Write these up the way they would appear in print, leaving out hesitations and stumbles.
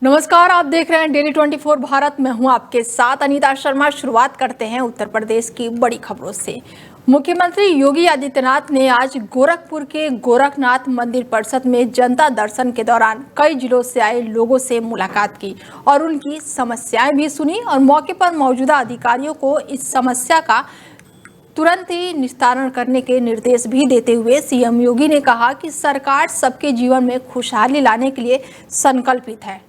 नमस्कार, आप देख रहे हैं डेली 24 भारत। मैं हूं आपके साथ अनीता शर्मा। शुरुआत करते हैं उत्तर प्रदेश की बड़ी खबरों से। मुख्यमंत्री योगी आदित्यनाथ ने आज गोरखपुर के गोरखनाथ मंदिर परिसर में जनता दर्शन के दौरान कई जिलों से आए लोगों से मुलाकात की और उनकी समस्याएं भी सुनी और मौके पर मौजूदा अधिकारियों को इस समस्या का तुरंत ही निस्तारण करने के निर्देश भी देते हुए सीएम योगी ने कहा कि सरकार सबके जीवन में खुशहाली लाने के लिए संकल्पित है।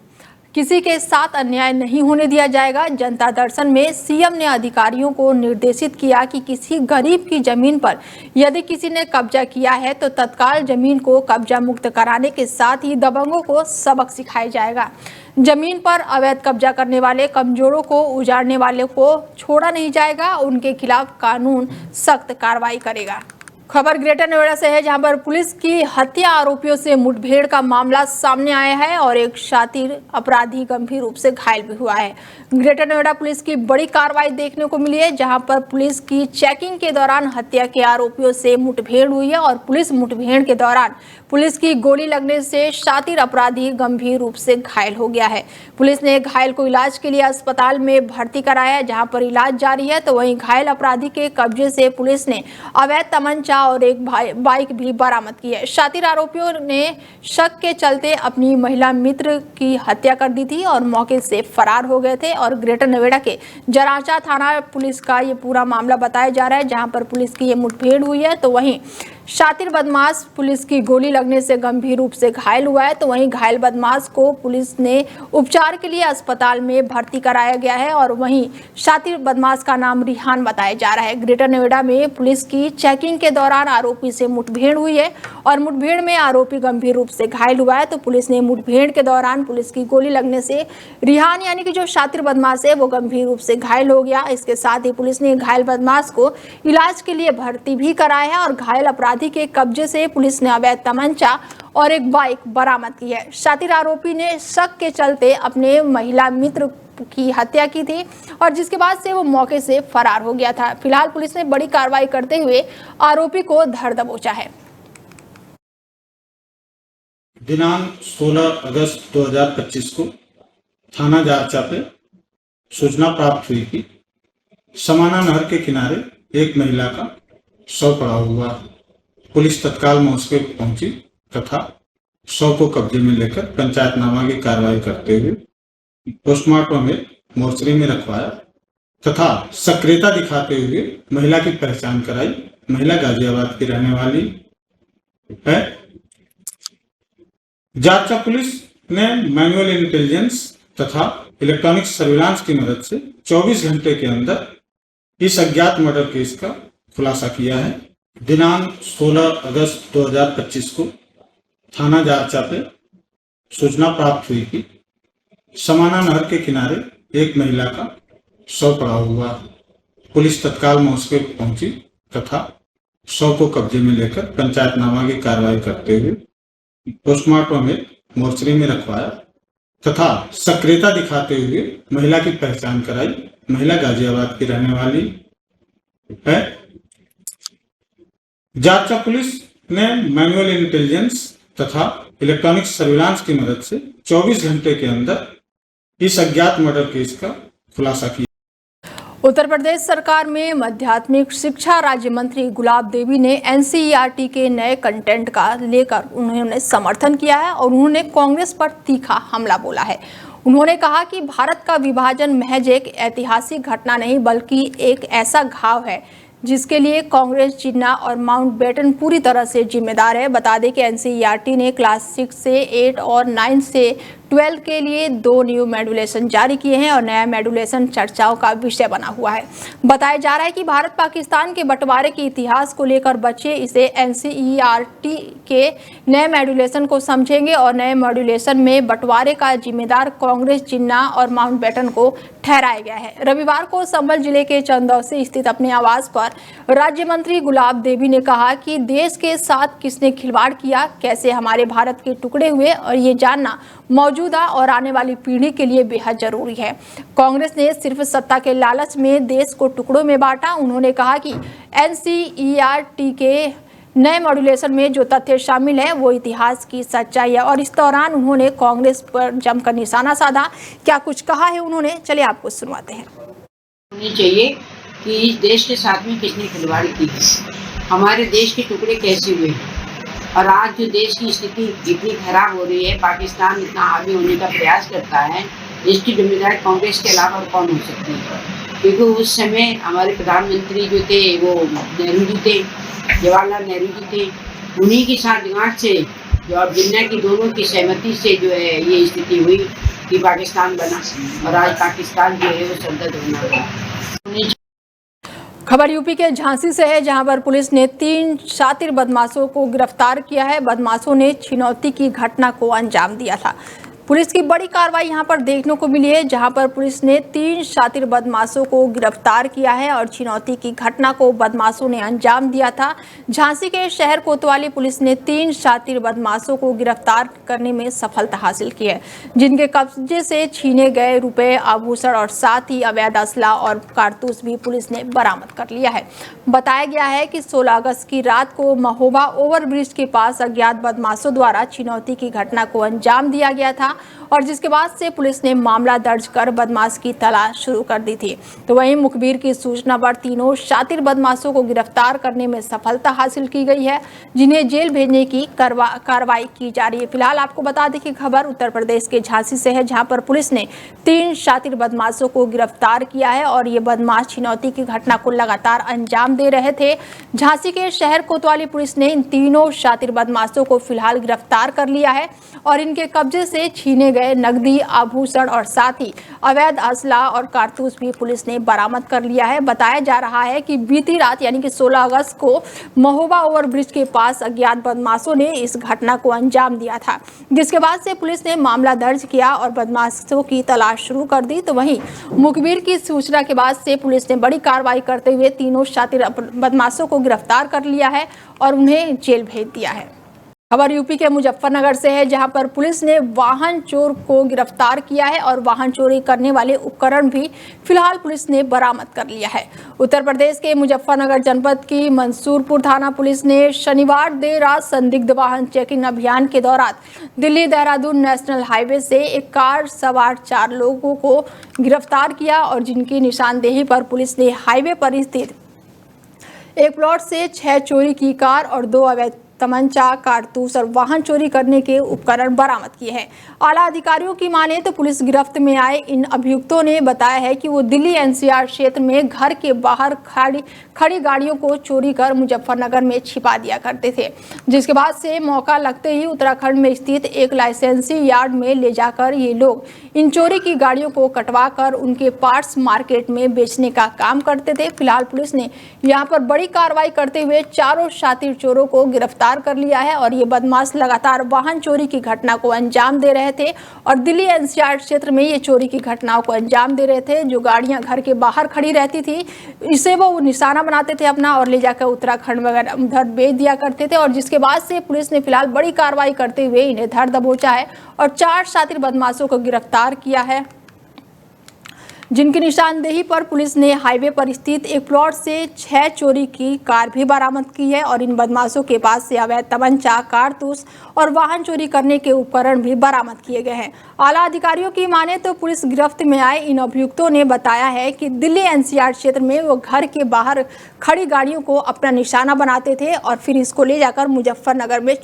किसी के साथ अन्याय नहीं होने दिया जाएगा। जनता दर्शन में सीएम ने अधिकारियों को निर्देशित किया कि किसी गरीब की जमीन पर यदि किसी ने कब्जा किया है तो तत्काल जमीन को कब्जा मुक्त कराने के साथ ही दबंगों को सबक सिखाया जाएगा। जमीन पर अवैध कब्जा करने वाले, कमजोरों को उजाड़ने वाले को छोड़ा नहीं जाएगा। उनके खिलाफ कानून सख्त कार्रवाई करेगा। खबर ग्रेटर नोएडा से है, जहां पर पुलिस की हत्या आरोपियों से मुठभेड़ का मामला सामने आया है और एक शातिर अपराधी गंभीर रूप से घायल भी हुआ है। ग्रेटर नोएडा पुलिस की बड़ी कार्रवाई देखने को मिली है, जहां पर पुलिस की चेकिंग के दौरान हत्या के आरोपियों से मुठभेड़ हुई है और पुलिस मुठभेड़ के दौरान पुलिस की गोली लगने से शातिर अपराधी गंभीर रूप से घायल हो गया है। पुलिस ने घायल को इलाज के लिए अस्पताल में भर्ती कराया है, जहां पर इलाज जारी है। तो वहीं घायल अपराधी के कब्जे से पुलिस ने अवैध तमंचा और एक बाइक भी बरामद की है। शातिर आरोपियों ने शक के चलते अपनी महिला मित्र की हत्या कर दी थी और मौके से फरार हो गए थे और ग्रेटर नोएडा के जराचा थाना पुलिस का ये पूरा मामला बताया जा रहा है, जहां पर पुलिस की ये मुठभेड़ हुई है। तो वहीं शातिर बदमाश पुलिस की गोली लगने से गंभीर रूप से घायल हुआ है। तो वहीं घायल बदमाश को पुलिस ने उपचार के लिए अस्पताल में भर्ती कराया गया है और वहीं शातिर बदमाश का नाम रिहान बताया जा रहा है। ग्रेटर नोएडा में पुलिस की चेकिंग के दौरान आरोपी से मुठभेड़ हुई है और मुठभेड़ में आरोपी गंभीर रूप से घायल हुआ है। तो पुलिस ने मुठभेड़ के दौरान पुलिस की गोली लगने से रिहान यानी कि जो शातिर बदमाश है वो गंभीर रूप से घायल हो गया। इसके साथ ही पुलिस ने घायल बदमाश को इलाज के लिए भर्ती भी कराया है और घायल अपराधी के कब्जे से पुलिस ने अवैध तमंचा और एक बाइक बरामद की है। शातिर आरोपी ने शक के चलते अपने महिला मित्र की हत्या की थी और जिसके बाद से वो मौके से फरार हो गया था। फिलहाल पुलिस ने बड़ी कार्रवाई करते हुए आरोपी को धर दबोचा है। दिनांक 16 अगस्त 2025 को थाना जारचा पे सूचना प्राप्त हुई कि समाना नहर के किनारे एक महिला का शव पड़ा हुआ। पुलिस तत्काल मौके पर पहुंची तथा शव को कब्जे में लेकर पंचायतनामा की कार्रवाई करते हुए पोस्टमार्टम में मोर्चरी में रखवाया तथा सक्रियता दिखाते हुए महिला की पहचान कराई। महिला गाजियाबाद की रहने वाली है। जांचा पुलिस ने मैनुअल इंटेलिजेंस तथा इलेक्ट्रॉनिक सर्विलांस की मदद से 24 घंटे के अंदर इस अज्ञात मर्डर केस का खुलासा किया है। दिनांक 16 अगस्त 2025 को थाना जारचा पे सूचना प्राप्त हुई कि समाना नहर के किनारे एक महिला का शव पड़ा हुआ। पुलिस तत्काल मौके पर पहुंची तथा शव को कब्जे में लेकर पंचायतनामा की कार्रवाई करते हुए पोस्टमार्टम में मोर्चरी में रखवाया तथा सक्रियता दिखाते हुए महिला की पहचान कराई। महिला गाजियाबाद की रहने वाली है। जांचा पुलिस ने मैनुअल इंटेलिजेंस तथा इलेक्ट्रॉनिक सर्विलांस की मदद से 24 घंटे के अंदर इस अज्ञात मर्डर केस का खुलासा किया। उत्तर प्रदेश सरकार में माध्यमिक शिक्षा राज्य मंत्री गुलाब देवी ने एनसीईआरटी के नए कंटेंट का लेकर उन्होंने समर्थन किया है और उन्होंने कांग्रेस पर तीखा हमला बोला है। उन्होंने कहा कि भारत का विभाजन महज एक ऐतिहासिक घटना नहीं बल्कि एक ऐसा घाव है जिसके लिए कांग्रेस, जिन्ना और माउंटबेटन पूरी तरह से जिम्मेदार है। बता दें कि एनसीईआरटी ने क्लास 6 से 8 और 9 से 12 के लिए 2 न्यू मॉड्यूलेशन जारी किए हैं और नया मॉड्यूलेशन चर्चाओं का विषय बना हुआ है। बताया जा रहा है कि भारत पाकिस्तान के बंटवारे के इतिहास को लेकर बच्चे इसे एनसीईआरटी के नए मॉड्यूलेशन को समझेंगे और नए मॉड्यूलेशन में बंटवारे का जिम्मेदार कांग्रेस, जिन्ना और माउंटबेटन को ठहराया गया है। रविवार को संभल जिले के चंदौसी स्थित अपने आवास पर राज्य मंत्री गुलाब देवी ने कहा कि देश के साथ किसने खिलवाड़ किया, कैसे हमारे भारत के टुकड़े हुए और ये जानना मौजूदा और आने वाली पीढ़ी के लिए बेहद जरूरी है। कांग्रेस ने सिर्फ सत्ता के लालच में देश को टुकड़ों में बांटा। उन्होंने कहा कि एनसीईआरटी के नए मॉड्यूलेशन में जो तथ्य शामिल है वो इतिहास की सच्चाई है। और इस दौरान उन्होंने कांग्रेस पर जमकर निशाना साधा। क्या कुछ कहा है उन्होंने, चलिए आपको सुनवाते हैं। होनी चाहिए कि इस देश के साथ में किसने खिलवाड़ी की है, हमारे देश के टुकड़े कैसे हुए और आज जो देश की स्थिति इतनी खराब हो रही है, पाकिस्तान इतना हावी होने का प्रयास करता है, इसकी जिम्मेदारी कांग्रेस के अलावा और कौन हो सकती है। क्योंकि उस समय हमारे प्रधानमंत्री जो थे वो नेहरू जी थे, जवाहरलाल नेहरू जी थे, उन्हीं की साठगांठ से जो अब जिन्ना की दोनों की सहमति से जो है ये स्थिति हुई कि पाकिस्तान बना और आज पाकिस्तान जो है वो सरदर्द होना है। खबर यूपी के झांसी से है, जहां पर पुलिस ने 3 शातिर बदमाशों को गिरफ्तार किया है। बदमाशों ने छिनौती की घटना को अंजाम दिया था। पुलिस की बड़ी कार्रवाई यहां पर देखने को मिली है, जहां पर पुलिस ने 3 शातिर बदमाशों को गिरफ्तार किया है और छिनौती की घटना को बदमाशों ने अंजाम दिया था। झांसी के शहर कोतवाली पुलिस ने 3 शातिर बदमाशों को गिरफ्तार करने में सफलता हासिल की है, जिनके कब्जे से छीने गए रुपए, आभूषण और साथ ही अवैध असला और कारतूस भी पुलिस ने बरामद कर लिया है। बताया गया है कि 16 अगस्त की रात को महोबा ओवरब्रिज के पास अज्ञात बदमाशों द्वारा छिनौती की घटना को अंजाम दिया गया था और जिसके बाद से पुलिस ने मामला दर्ज कर बदमाश की तलाश शुरू कर दी थी। तो वहीं मुखबिर की सूचना पर तीनों शातिर बदमाशों को गिरफ्तार करने में सफलता हासिल की गई है, जिन्हें जेल भेजने की कार्रवाई की जा रही है। फिलहाल आपको बता दें कि खबर उत्तर प्रदेश के झांसी से है, जहां पर पुलिस ने 3 शातिर बदमाशों को गिरफ्तार किया है और ये बदमाश छिनौती की घटना को लगातार अंजाम दे रहे थे। झांसी के शहर कोतवाली पुलिस ने इन तीनों शातिर बदमाशों को फिलहाल गिरफ्तार कर लिया है और इनके कब्जे से छीने गए नकदी, आभूषण और साथ ही अवैध असला और कारतूस भी पुलिस ने बरामद कर लिया है। बताया जा रहा है कि बीती रात यानी कि 16 अगस्त को महोबा ओवरब्रिज के पास अज्ञात बदमाशों ने इस घटना को अंजाम दिया था, जिसके बाद से पुलिस ने मामला दर्ज किया और बदमाशों की तलाश शुरू कर दी। तो वहीं मुखबिर की सूचना के बाद से पुलिस ने बड़ी कार्रवाई करते हुए तीनों शातिर बदमाशों को गिरफ्तार कर लिया है और उन्हें जेल भेज दिया है। खबर यूपी के मुजफ्फरनगर से है, जहां पर पुलिस ने वाहन चोर को गिरफ्तार किया है और वाहन चोरी करने वाले उपकरण भी फिलहाल पुलिस ने बरामद कर लिया है। उत्तर प्रदेश के मुजफ्फरनगर जनपद की मंसूरपुर थाना पुलिस ने शनिवार देर रात संदिग्ध वाहन चेकिंग अभियान के दौरान दिल्ली देहरादून नेशनल हाईवे से एक कार सवार 4 लोगों को गिरफ्तार किया और जिनकी निशानदेही पर पुलिस ने हाईवे पर स्थित एक प्लॉट से 6 चोरी की कार और 2 अवैध तमंचा, कारतूस और वाहन चोरी करने के उपकरण बरामद किए हैं। आला अधिकारियों की माने तो पुलिस गिरफ्त में आए इन अभियुक्तों ने बताया है कि वो दिल्ली एनसीआर क्षेत्र में घर के बाहर खड़ी गाड़ियों को चोरी कर मुजफ्फरनगर में छिपा दिया करते थे, जिसके बाद से मौका लगते ही उत्तराखंड में स्थित एक लाइसेंसी यार्ड में ले जाकर ये लोग इन चोरी की गाड़ियों को कटवा कर उनके पार्ट्स मार्केट में बेचने का काम करते थे। फिलहाल पुलिस ने यहाँ पर बड़ी कार्रवाई करते हुए चारों शातिर चोरों को गिरफ्तार कर लिया है और ये बदमाश लगातार वाहन चोरी की घटना को अंजाम दे रहे थे और दिल्ली एनसीआर क्षेत्र में ये चोरी की घटनाओं को अंजाम दे रहे थे। जो गाड़ियां घर के बाहर खड़ी रहती थी, इसे वो निशाना बनाते थे अपना और ले जाकर उत्तराखंड वगैरह उधर बेच दिया करते थे और जिसके बाद से पुलिस ने फिलहाल बड़ी कार्रवाई करते हुए इन्हें धर दबोचा है और 4 शातिर बदमाशों को गिरफ्तार किया है, जिनकी निशानदेही पर पुलिस ने हाईवे पर स्थित एक प्लॉट से 6 चोरी की कार भी बरामद की है और इन बदमाशों के पास से अवैध तमंचा, कारतूस और वाहन चोरी करने के उपकरण भी बरामद किए गए हैं। आला अधिकारियों की माने तो पुलिस गिरफ्त में आए इन अभियुक्तों ने बताया है कि दिल्ली एनसीआर क्षेत्र में वो घर के बाहर खड़ी गाड़ियों को अपना निशाना बनाते थे और फिर इसको ले जाकर मुजफ्फरनगर में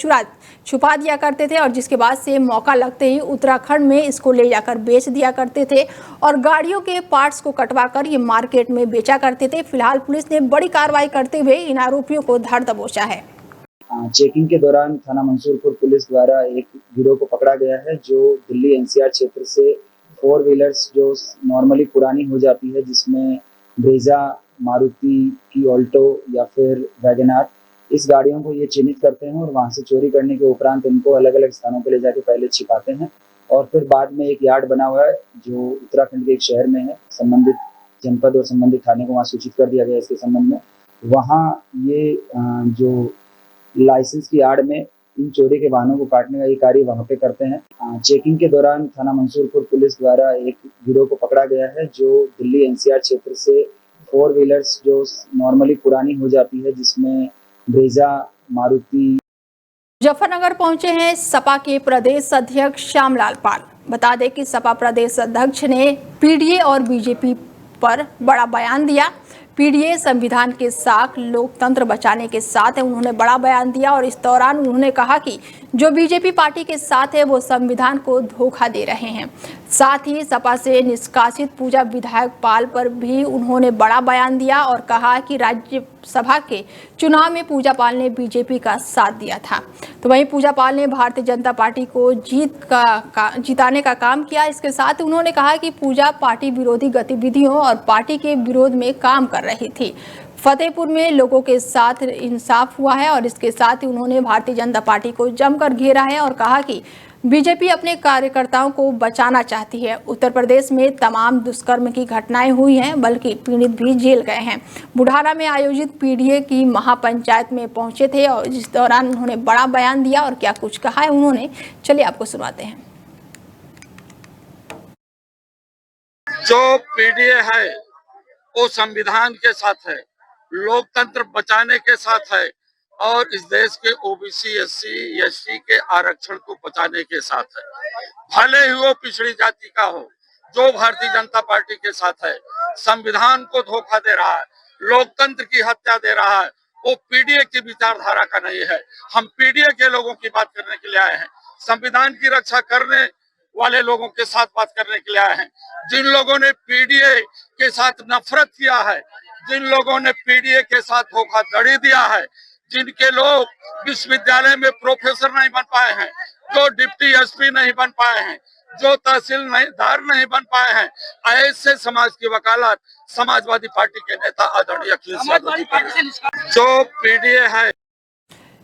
छुपा दिया करते थे और जिसके बाद से मौका लगते ही उत्तराखंड में इसको ले जाकर बेच दिया करते थे और गाड़ियों के पार्ट्स को कटवाकर ये मार्केट में बेचा करते थे। फिलहाल पुलिस ने बड़ी कार्रवाई करते हुए इन आरोपियों को धर दबोचा है। चेकिंग के दौरान थाना मंसूरपुर पुलिस द्वारा एक गिरोह को पकड़ा गया है, जो दिल्ली एनसीआर क्षेत्र से 4 व्हीलर्स जो नॉर्मली पुरानी हो जाती है, जिसमें ब्रेजा, मारुति की ऑल्टो या फिर वैगनार, इस गाड़ियों को ये चिन्हित करते हैं और वहां से चोरी करने के उपरांत इनको अलग अलग स्थानों पर ले जाके पहले छिपाते हैं और फिर बाद में एक यार्ड बना हुआ है जो उत्तराखंड के एक शहर में है। संबंधित जनपद और संबंधित थाने को वहाँ सूचित कर दिया गया इसके संबंध में। वहाँ ये जो लाइसेंस की आड़ में इन चोरी के वाहनों को काटने का ये कार्य वहाँ पे करते हैं। चेकिंग के दौरान थाना मंसूरपुर पुलिस द्वारा एक गिरोह को पकड़ा गया है, जो दिल्ली एनसीआर क्षेत्र से 4 व्हीलर्स जो नॉर्मली पुरानी हो जाती है, जिसमें ब्रेजा, मारुति। मुजफ्फरनगर पहुंचे हैं सपा के प्रदेश अध्यक्ष श्यामलाल पाल। बता दें कि सपा प्रदेश अध्यक्ष ने पीडीए और बीजेपी पर बड़ा बयान दिया। पीडीए संविधान के साथ लोकतंत्र बचाने के साथ है, उन्होंने बड़ा बयान दिया और इस दौरान उन्होंने कहा कि जो बीजेपी पार्टी के साथ है वो संविधान को धोखा दे रहे हैं। साथ ही सपा से निष्कासित पूजा विधायक पाल पर भी उन्होंने बड़ा बयान दिया और कहा कि राज्यसभा के चुनाव में पूजा पाल ने बीजेपी का साथ दिया था, तो वहीं पूजा पाल ने भारतीय जनता पार्टी को जिताने का काम किया। इसके साथ उन्होंने कहा कि पूजा पार्टी विरोधी गतिविधियों और पार्टी के विरोध में काम कर रही थी। फतेहपुर में लोगों के साथ इंसाफ हुआ है और इसके साथ ही उन्होंने भारतीय जनता पार्टी को जमकर घेरा है और कहा कि बीजेपी अपने कार्यकर्ताओं को बचाना चाहती है। उत्तर प्रदेश में तमाम दुष्कर्म की घटनाएं हुई हैं, बल्कि पीड़ित भी जेल गए हैं। बुढ़ाना में आयोजित पीडीए की महापंचायत में पहुंचे थे और इस दौरान उन्होंने बड़ा बयान दिया और क्या कुछ कहा है उन्होंने, चलिए आपको सुनाते हैं। जो पीडीए है वो संविधान के साथ है, लोकतंत्र बचाने के साथ है और इस देश के ओबीसी, एससी, एसटी के आरक्षण को बचाने के साथ है। भले ही वो पिछड़ी जाति का हो, जो भारतीय जनता पार्टी के साथ है, संविधान को धोखा दे रहा है, लोकतंत्र की हत्या दे रहा है, वो पीडीए की विचारधारा का नहीं है। हम पीडीए के लोगों की बात करने के लिए आए हैं, संविधान की रक्षा करने वाले लोगों के साथ बात करने के लिए आए हैं। जिन लोगों ने पीडीए के साथ नफरत किया है, जिन लोगों ने पीडीए के साथ धोखाधड़ी दिया है, जिनके लोग विश्वविद्यालय में प्रोफेसर नहीं बन पाए हैं, जो डिप्टी एसपी नहीं बन पाए हैं, जो तहसीलदार नहीं बन पाए हैं, ऐसे समाज की वकालत समाजवादी पार्टी के नेता आदरणीय अखिलेश यादव जी। जो पीडीए है।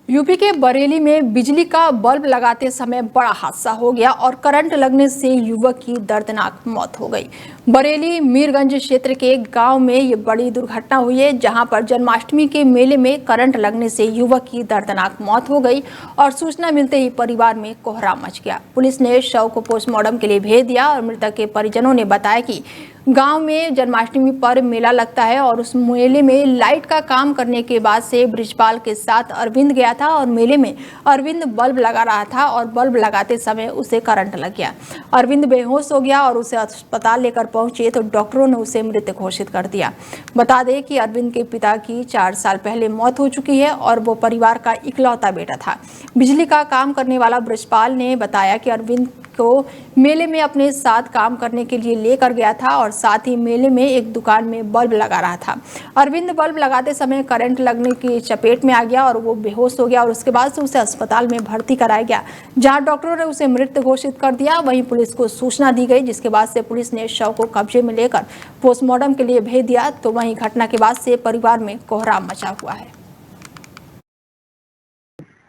यूपी के बरेली में बिजली का बल्ब लगाते समय बड़ा हादसा हो गया और करंट लगने से युवक की दर्दनाक मौत हो गई। बरेली मीरगंज क्षेत्र के गांव में ये बड़ी दुर्घटना हुई है, जहां पर जन्माष्टमी के मेले में करंट लगने से युवक की दर्दनाक मौत हो गई और सूचना मिलते ही परिवार में कोहराम मच गया। पुलिस ने शव को पोस्टमार्टम के लिए भेज दिया और मृतक के परिजनों ने बताया कि गांव में जन्माष्टमी पर मेला लगता है और उस मेले में लाइट का काम करने के बाद से ब्रिजपाल के साथ अरविंद गया था और मेले में अरविंद बल्ब लगा रहा था और बल्ब लगाते समय उसे करंट लग गया। अरविंद बेहोश हो गया और उसे अस्पताल लेकर पहुंचे तो डॉक्टरों ने उसे मृत घोषित कर दिया। बता दें कि अरविंद के पिता की 4 साल पहले मौत हो चुकी है और वो परिवार का इकलौता बेटा था। बिजली का काम करने वाला ब्रिजपाल ने बताया कि अरविंद को मेले में अपने साथ काम करने के लिए लेकर गया था और साथ ही मेले में एक दुकान में बल्ब लगा रहा था। अरविंद बल्ब लगाते समय करंट लगने की चपेट में आ गया और वो बेहोश हो गया और उसके बाद से उसे अस्पताल में भर्ती कराया गया, जहां डॉक्टरों ने उसे मृत घोषित कर दिया। वहीं पुलिस को सूचना दी गई, जिसके बाद से पुलिस ने शव को कब्जे में लेकर पोस्टमार्टम के लिए भेज दिया। तो वहीं घटना के बाद से परिवार में कोहराम मचा हुआ है।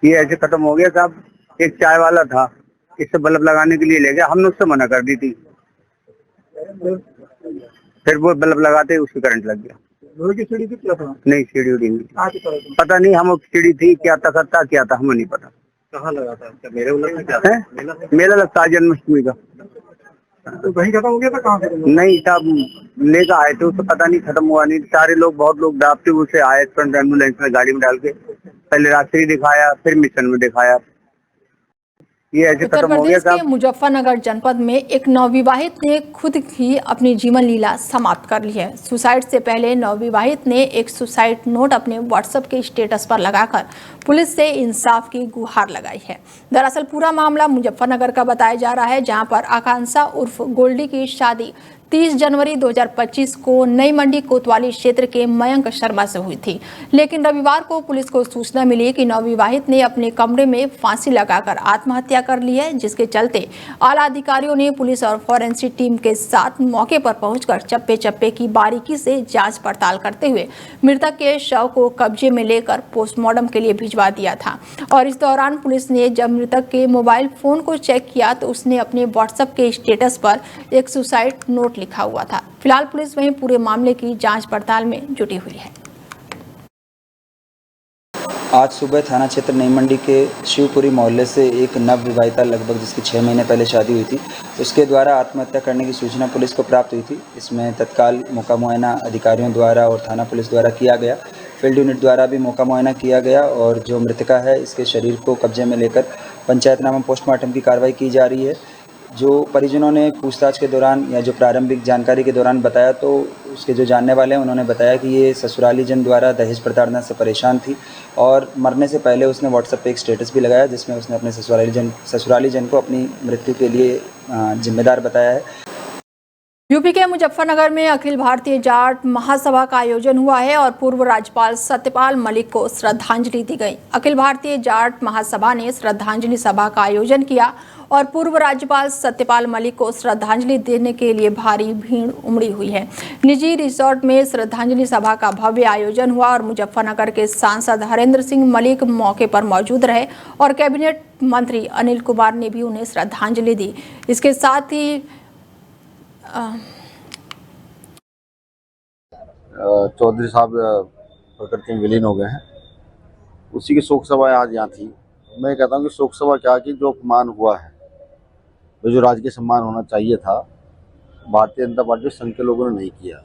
ये ऐसे खत्म हो गया साहब। एक चाय वाला था, इससे बल्ब लगाने के लिए ले गया, हमने उससे मना कर दी थी, फिर वो बल्ब लगाते उसकी करंट लग गया। लोहे की सीढ़ी थी क्या था? नहीं, सीढ़ी उड़ी नहीं, पता नहीं हम सीढ़ी थी क्या था, सत्ता क्या था हमें नहीं पता। कहाँ लगा था? क्या मेला लगता है जन्माष्टमी का। तो वहीं खत्म हो गया था? कहाँ खत्म? नहीं साहब, लेकर आए थे, उससे पता नहीं खत्म हुआ नहीं। सारे लोग, बहुत लोग दाबते उसे आए, फ्रंट एम्बुलेंस में गाड़ी में डाल के, पहले रात्रि दिखाया, फिर मिशन में दिखाया। ये ऐसे उत्तर खत्म हो गया प्रदेश के मुजफ्फरनगर जनपद में एक नवविवाहित ने खुद ही अपनी जीवन लीला समाप्त कर ली है। सुसाइड से पहले नवविवाहित ने एक सुसाइड नोट अपने व्हाट्सएप के स्टेटस पर लगाकर पुलिस से इंसाफ की गुहार लगाई है। दरअसल पूरा मामला मुजफ्फरनगर का बताया जा रहा है, जहां पर आकांक्षा उर्फ गोल्डी की शादी 30 जनवरी 2025 को नई मंडी कोतवाली क्षेत्र के मयंक शर्मा से हुई थी। लेकिन रविवार को पुलिस को सूचना मिली कि नवविवाहित ने अपने कमरे में फांसी लगाकर आत्महत्या कर ली है, जिसके चलते आला अधिकारियों ने पुलिस और फॉरेंसिक टीम के साथ मौके पर पहुंचकर चप्पे चप्पे की बारीकी से जांच पड़ताल करते हुए मृतक के शव को कब्जे में लेकर पोस्टमार्टम के लिए भिजवा दिया था। और इस दौरान पुलिस ने जब मृतक के मोबाइल फोन को चेक किया तो उसने अपने व्हाट्सएप के स्टेटस पर एक सुसाइड नोट लिखा हुआ था। फिलहाल पुलिस वहीं पूरे मामले की जांच पड़ताल में जुटी हुई है। आज सुबह थाना क्षेत्र नई मंडी के शिवपुरी मोहल्ले से एक नव विवाहिता, लगभग जिसकी 6 महीने पहले शादी हुई थी, उसके द्वारा आत्महत्या करने की सूचना पुलिस को प्राप्त हुई थी। इसमें तत्काल मौका मुआयना अधिकारियों द्वारा और थाना पुलिस द्वारा किया गया। फील्ड यूनिट द्वारा भी मौका मुआयना किया गया और जो मृतका है इसके शरीर को कब्जे में लेकर पंचायतनामा पोस्टमार्टम की कार्रवाई की जा रही है। जो परिजनों ने पूछताछ के दौरान या जो प्रारंभिक जानकारी के दौरान बताया तो उसके जो जानने वाले हैं उन्होंने बताया कि ये ससुराली जन द्वारा दहेज प्रताड़ना से परेशान थी और मरने से पहले उसने व्हाट्सएप पे एक स्टेटस भी लगाया जिसमें उसने अपने ससुराली जन को अपनी मृत्यु के लिए जिम्मेदार बताया है। यूपी के मुजफ्फरनगर में अखिल भारतीय जाट महासभा का आयोजन हुआ है और पूर्व राज्यपाल सत्यपाल मलिक को श्रद्धांजलि दी गई। अखिल भारतीय जाट महासभा ने श्रद्धांजलि सभा का आयोजन किया और पूर्व राज्यपाल सत्यपाल मलिक को श्रद्धांजलि देने के लिए भारी भीड़ उमड़ी हुई है। निजी रिसोर्ट में श्रद्धांजलि सभा का भव्य आयोजन हुआ और मुजफ्फरनगर के सांसद हरेंद्र सिंह मलिक मौके पर मौजूद रहे और कैबिनेट मंत्री अनिल कुमार ने भी उन्हें श्रद्धांजलि दी। इसके साथ ही चौधरी साहब प्रकृति में विलीन हो गए हैं, उसी की शोक सभा आज यहाँ थी। मैं कहता हूँ कि शोक सभा क्या कि जो अपमान हुआ है, जो राजकीय सम्मान होना चाहिए था, भारतीय जनता पार्टी संघ के लोगों ने नहीं किया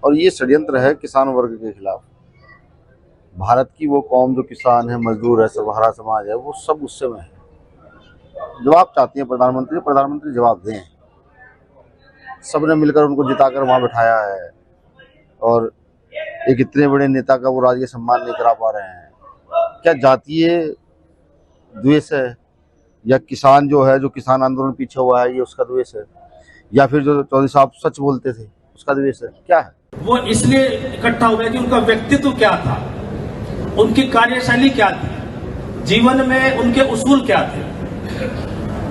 और ये षड्यंत्र है किसान वर्ग के खिलाफ। भारत की वो कौम जो किसान है, मजदूर है, सर्वहारा समाज है, वो सब गुस्से में है। जवाब चाहती है प्रधानमंत्री जवाब दें। सबने मिलकर उनको जिताकर वहाँ बिठाया है और एक इतने बड़े नेता का वो राजकीय सम्मान नहीं करा पा रहे हैं। क्या जातीय द्वेष है या किसान जो है, जो किसान आंदोलन पीछे हुआ है, ये उसका द्वेष है या फिर जो चौधरी साहब सच बोलते थे उसका द्वेष है? क्या है? वो इसलिए इकट्ठा हुए कि उनका व्यक्तित्व क्या था, उनकी कार्यशैली क्या थी, जीवन में उनके उसूल क्या थे।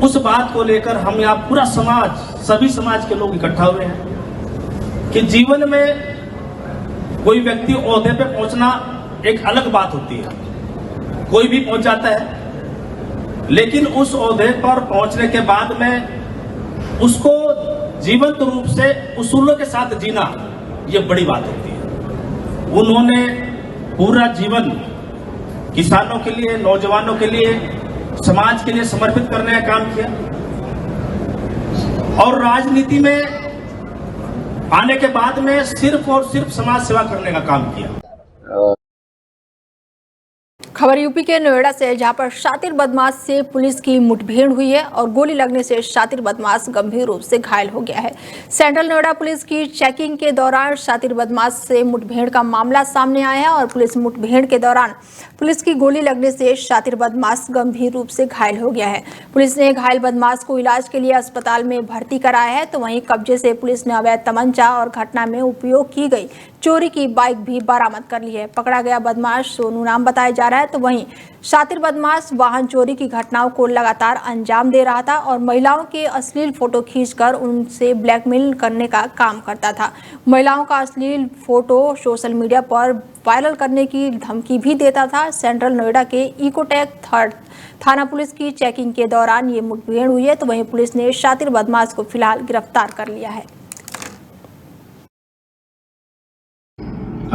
उस बात को लेकर हम यहाँ पूरा समाज, सभी समाज के लोग इकट्ठा हुए हैं कि जीवन में कोई व्यक्ति ओहदे पे पहुंचना एक अलग बात होती है, कोई भी पहुंच जाता है, लेकिन उस ओहदे पर पहुंचने के बाद में उसको जीवंत रूप से उसूलों के साथ जीना, ये बड़ी बात होती है। उन्होंने पूरा जीवन किसानों के लिए, नौजवानों के लिए, समाज के लिए समर्पित करने का काम किया और राजनीति में आने के बाद में सिर्फ और सिर्फ समाज सेवा करने का काम किया। खबर यूपी के नोएडा से, जहां पर शातिर बदमाश से पुलिस की मुठभेड़ हुई है और गोली लगने से शातिर बदमाश गंभीर रूप से घायल हो गया है। सेंट्रल नोएडा पुलिस की चेकिंग के दौरान शातिर बदमाश से मुठभेड़ का मामला सामने आया है और पुलिस मुठभेड़ के दौरान पुलिस की गोली लगने से शातिर बदमाश गंभीर रूप से घायल हो गया है। पुलिस ने घायल बदमाश को इलाज के लिए अस्पताल में भर्ती कराया है। तो वहीं कब्जे से पुलिस ने अवैध तमंचा और घटना में उपयोग की गई चोरी की बाइक भी बरामद कर ली है। पकड़ा गया बदमाश सोनू नाम बताया जा रहा है। तो वहीं शातिर बदमाश वाहन चोरी की घटनाओं को लगातार अंजाम दे रहा था और महिलाओं के अश्लील फोटो खींचकर उनसे ब्लैकमेल करने का काम करता था। महिलाओं का अश्लील फोटो सोशल मीडिया पर वायरल करने की धमकी भी देता था। सेंट्रल नोएडा के इकोटेक थर्ड थाना पुलिस की चेकिंग के दौरान ये मुठभेड़ हुई है। तो वहीं पुलिस ने शातिर बदमाश को फिलहाल गिरफ्तार कर लिया है।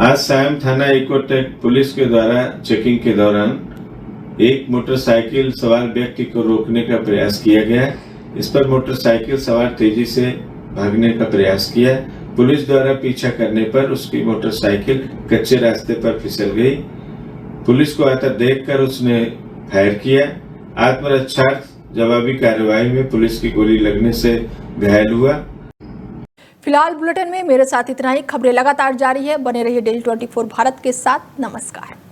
आज शाम थाना इकोटेक पुलिस के द्वारा चेकिंग के दौरान एक मोटरसाइकिल सवार व्यक्ति को रोकने का प्रयास किया गया। इस पर मोटरसाइकिल सवार तेजी से भागने का प्रयास किया। पुलिस द्वारा पीछा करने पर उसकी मोटरसाइकिल कच्चे रास्ते पर फिसल गई। पुलिस को आता देखकर उसने फायर किया। आत्मरक्षार्थ जवाबी कार्रवाई में पुलिस की गोली लगने से घायल हुआ। फिलहाल बुलेटिन में मेरे साथ इतना ही। खबरें लगातार जारी है, बने रहिए डेली 24 भारत के साथ। नमस्कार।